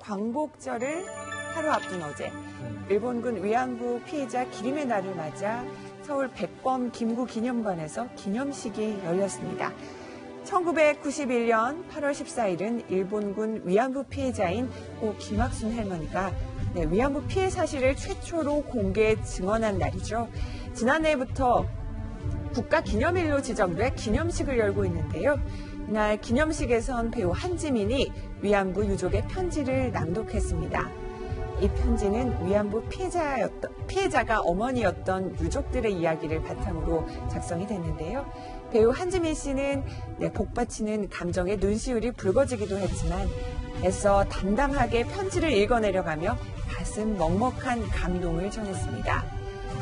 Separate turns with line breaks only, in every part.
광복절을 하루 앞둔 어제 일본군 위안부 피해자 기림의 날을 맞아 서울 백범 김구 기념관에서 기념식이 열렸습니다. 1991년 8월 14일은 일본군 위안부 피해자인 고 김학순 할머니가 위안부 피해 사실을 최초로 공개 증언한 날이죠. 지난해부터 국가기념일로 지정돼 기념식을 열고 있는데요. 이날 기념식에선 배우 한지민이 위안부 유족의 편지를 낭독했습니다. 이 편지는 위안부 피해자가 어머니였던 유족들의 이야기를 바탕으로 작성이 됐는데요. 배우 한지민 씨는 복받치는 감정에 눈시울이 붉어지기도 했지만 애써 담담하게 편지를 읽어내려가며 가슴 먹먹한 감동을 전했습니다.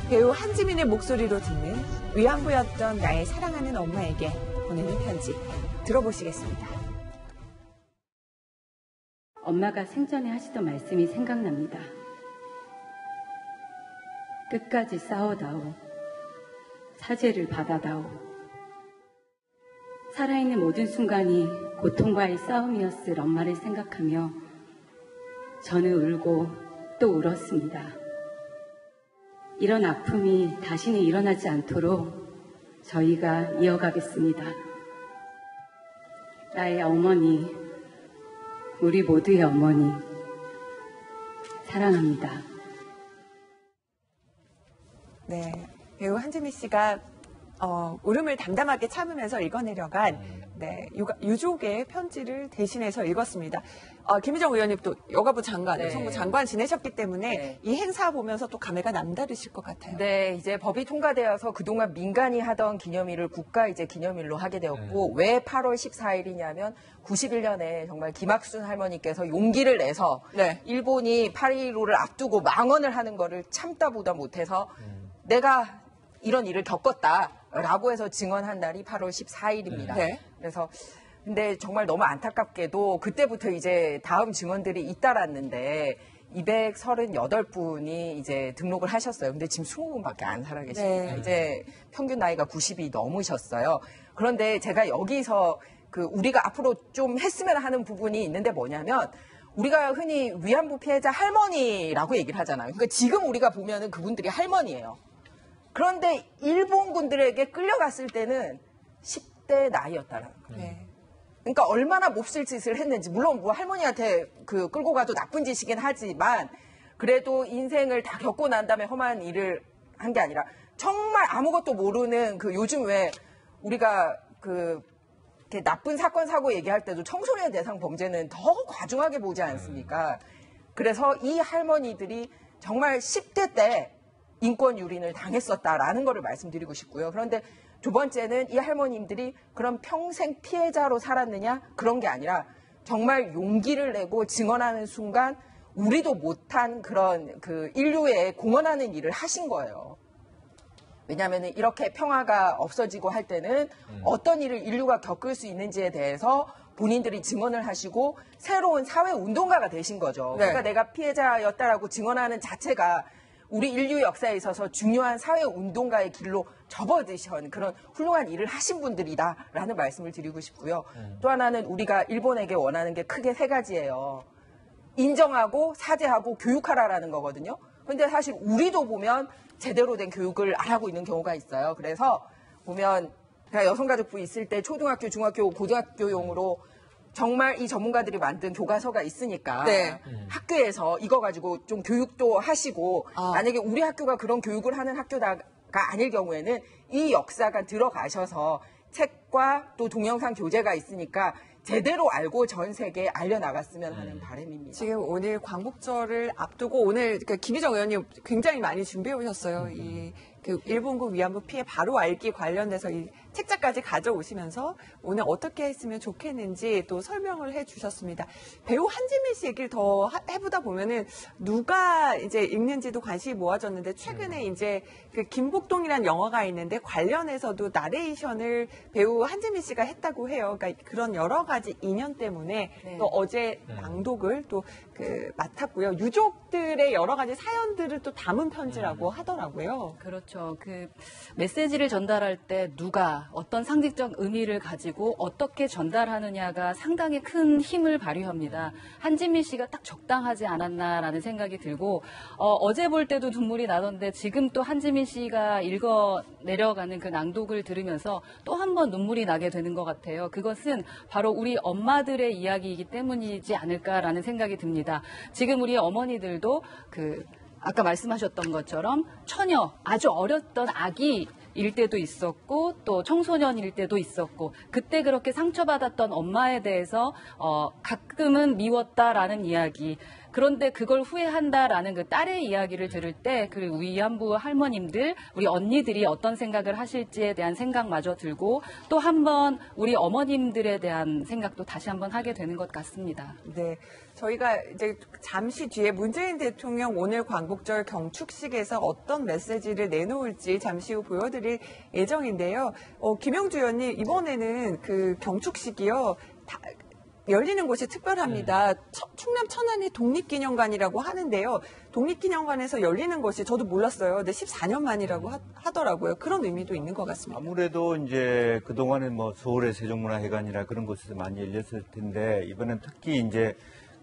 배우 한지민의 목소리로 듣는 위안부였던 나의 사랑하는 엄마에게 보내는 편지 들어보시겠습니다.
엄마가 생전에 하시던 말씀이 생각납니다. 끝까지 싸워다오. 사죄를 받아다오. 살아있는 모든 순간이 고통과의 싸움이었을 엄마를 생각하며 저는 울고 또 울었습니다. 이런 아픔이 다시는 일어나지 않도록 저희가 이어가겠습니다. 나의 어머니, 우리 모두의 어머니, 사랑합니다.
네, 배우 한지민 씨가 울음을 담담하게 참으면서 읽어내려간 유족의 편지를 대신해서 읽었습니다. 김희정 의원님 또 여가부 장관, 여성부 장관 지내셨기 때문에 이 행사 보면서 또 감회가 남다르실 것 같아요.
네, 이제 법이 통과되어서 그동안 민간이 하던 기념일을 국가 이제 기념일로 하게 되었고 왜 8월 14일이냐면 91년에 정말 김학순 할머니께서 용기를 내서 일본이 8.15를 앞두고 망언을 하는 거를 참다 보다 못해서 내가 이런 일을 겪었다라고 해서 증언한 날이 8월 14일입니다. 그래서 근데 정말 너무 안타깝게도 그때부터 이제 다음 증언들이 잇따랐는데 238분이 이제 등록을 하셨어요. 근데 지금 20분밖에 안 살아 계십니다. 이제 평균 나이가 90이 넘으셨어요. 그런데 제가 여기서 우리가 앞으로 좀 했으면 하는 부분이 있는데 뭐냐면 우리가 흔히 위안부 피해자 할머니라고 얘기를 하잖아요. 그러니까 지금 우리가 보면은 그분들이 할머니예요. 그런데 일본군들에게 끌려갔을 때는 10대 나이였다라는 거예요. 그러니까 얼마나 몹쓸 짓을 했는지, 물론 뭐 할머니한테 끌고 가도 나쁜 짓이긴 하지만 그래도 인생을 다 겪고 난 다음에 험한 일을 한 게 아니라 정말 아무것도 모르는 요즘 왜 우리가 이렇게 나쁜 사건 사고 얘기할 때도 청소년 대상 범죄는 더 과중하게 보지 않습니까? 그래서 이 할머니들이 정말 10대 때 인권 유린을 당했었다라는 거를 말씀드리고 싶고요. 그런데 두 번째는 이 할머님들이 그런 평생 피해자로 살았느냐? 그런 게 아니라 정말 용기를 내고 증언하는 순간 우리도 못한 그런 인류에 공헌하는 일을 하신 거예요. 왜냐하면 이렇게 평화가 없어지고 할 때는 어떤 일을 인류가 겪을 수 있는지에 대해서 본인들이 증언을 하시고 새로운 사회 운동가가 되신 거죠. 그러니까 내가 피해자였다라고 증언하는 자체가 우리 인류 역사에 있어서 중요한 사회 운동가의 길로 접어드신 그런 훌륭한 일을 하신 분들이다라는 말씀을 드리고 싶고요. 또 하나는 우리가 일본에게 원하는 게 크게 세 가지예요. 인정하고 사죄하고 교육하라라는 거거든요. 그런데 사실 우리도 보면 제대로 된 교육을 안 하고 있는 경우가 있어요. 그래서 보면 여성가족부 있을 때 초등학교, 중학교, 고등학교용으로 정말 이 전문가들이 만든 교과서가 있으니까 학교에서 이거 가지고 좀 교육도 하시고 만약에 우리 학교가 그런 교육을 하는 학교가 아닐 경우에는 이 역사가 들어가셔서 책과 또 동영상 교재가 있으니까 제대로 알고 전 세계에 알려나갔으면 하는 바람입니다.
지금 오늘 광복절을 앞두고 오늘 김희정 의원님 굉장히 많이 준비해 오셨어요. 일본군 위안부 피해 바로 알기 관련돼서 이 책자까지 가져오시면서 오늘 어떻게 했으면 좋겠는지 또 설명을 해주셨습니다. 배우 한지민 씨 얘기를 더 해보다 보면은 누가 이제 읽는지도 관심이 모아졌는데 최근에 이제 김복동이라는 영화가 있는데 관련해서도 나레이션을 배우 한지민 씨가 했다고 해요. 그러니까 그런 여러 가지 인연 때문에 또 어제 낭독을 또 맡았고요. 유족들의 여러 가지 사연들을 또 담은 편지라고 하더라고요.
그렇죠.
그렇죠. 그 메시지를 전달할 때 누가 어떤 상징적 의미를 가지고 어떻게 전달하느냐가 상당히 큰 힘을 발휘합니다. 한지민 씨가 딱 적당하지 않았나라는 생각이 들고 어제 볼 때도 눈물이 나던데 지금 또 한지민 씨가 읽어 내려가는 그 낭독을 들으면서 또 한 번 눈물이 나게 되는 것 같아요. 그것은 바로 우리 엄마들의 이야기이기 때문이지 않을까라는 생각이 듭니다. 지금 우리 어머니들도 아까 말씀하셨던 것처럼 처녀, 아주 어렸던 아기일 때도 있었고 또 청소년일 때도 있었고 그때 그렇게 상처받았던 엄마에 대해서 가끔은 미웠다라는 이야기, 그런데 그걸 후회한다라는 그 딸의 이야기를 들을 때 그 위안부 할머님들, 우리 언니들이 어떤 생각을 하실지에 대한 생각마저 들고 또 한 번 우리 어머님들에 대한 생각도 다시 한번 하게 되는 것 같습니다.
네. 저희가 이제 잠시 뒤에 문재인 대통령 오늘 광복절 경축식에서 어떤 메시지를 내놓을지 잠시 후 보여드릴 예정인데요. 김영주 의원님, 이번에는 그 경축식이요. 열리는 곳이 특별합니다. 충남 천안이 독립기념관이라고 하는데요. 독립기념관에서 열리는 것이 저도 몰랐어요. 근데 14년 만이라고 하더라고요. 그런 의미도 있는 것 같습니다.
아무래도 이제 그동안은 뭐 서울의 세종문화회관이나 그런 곳에서 많이 열렸을 텐데 이번엔 특히 이제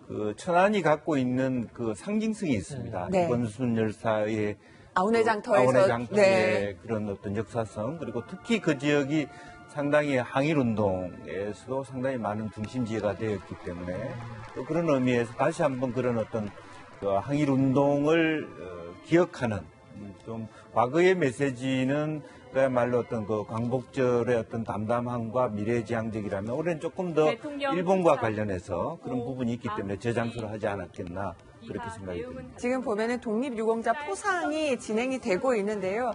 그 천안이 갖고 있는 그 상징성이 있습니다.
네.
이건순 열사의
아우네장터에서
아우네장터의 그런 어떤 역사성, 그리고 특히 그 지역이 상당히 항일운동에서도 상당히 많은 중심지가 되었기 때문에 또 그런 의미에서 다시 한번 그런 어떤 그 항일운동을 기억하는 좀 과거의 메시지는 그야말로 어떤 그 광복절의 어떤 담담함과 미래지향적이라면 올해는 조금 더 일본과 관련해서 그런 부분이 있기 때문에 저장소를 하지 않았겠나 그렇게 생각이 듭니다.
지금 보면은 독립유공자 포상이 진행이 되고 있는데요.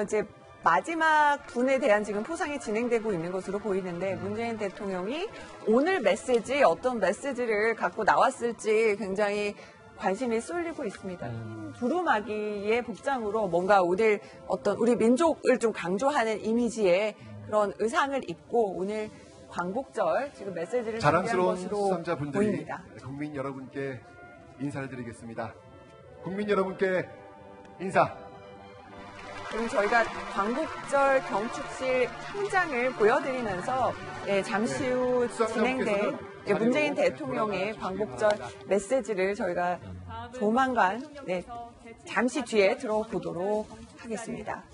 이제 마지막 분에 대한 지금 포상이 진행되고 있는 것으로 보이는데 문재인 대통령이 오늘 메시지, 어떤 메시지를 갖고 나왔을지 굉장히 관심이 쏠리고 있습니다. 두루마기의 복장으로 뭔가 오늘 어떤 우리 민족을 좀 강조하는 이미지의 그런 의상을 입고 오늘 광복절 지금 메시지를 준비한
자랑스러운
것으로
수상자분들이
보입니다.
국민 여러분께 인사를 드리겠습니다. 국민 여러분께 인사.
그럼 저희가 광복절 경축식 현장을 보여드리면서 잠시 후 진행된 문재인 대통령의 광복절 메시지를 저희가 조만간 잠시 뒤에 들어보도록 하겠습니다.